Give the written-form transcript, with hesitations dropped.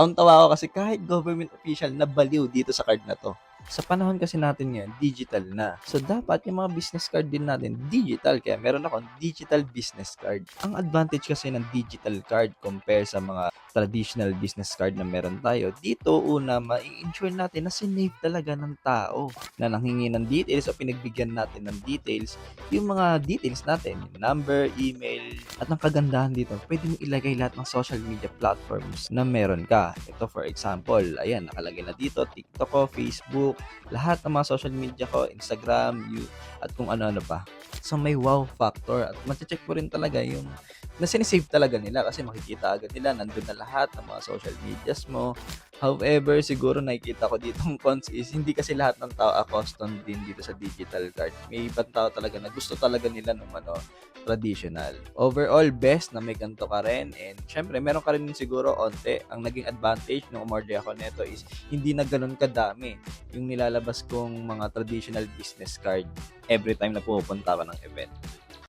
Tawang-tawa ako kasi kahit government official nabaliw dito sa card na 'to. Sa panahon kasi natin ngayon, digital na. So, dapat yung mga business card din natin digital. Kaya meron akong digital business card. Ang advantage kasi ng digital card compare sa mga traditional business card na meron tayo, dito una, mai-ensure natin na sinave talaga ng tao na nanghingi ng details o pinagbigyan natin ng details, yung mga details natin, yung number, email, at ang kagandahan dito, pwede mo ilagay lahat ng social media platforms na meron ka. Ito for example, ayan, nakalagay na dito, TikTok ko, Facebook, lahat ng mga social media ko, Instagram, at kung ano-ano pa. So may wow factor at check mo rin talaga yung na sinisave talaga nila kasi makikita agad nila nandun na lahat ng mga social medias mo. However, siguro nakikita ko ditong cons is hindi kasi lahat ng tao accustomed din dito sa digital card. May ibang tao talaga na gusto talaga nila ng traditional. Overall, best na may ganito ka rin. And syempre, meron ka rin siguro onte. Ang naging advantage nung umorder ako nito is hindi na ganun kadami yung nilalabas kong mga traditional business card every time na pupunta ako ng event.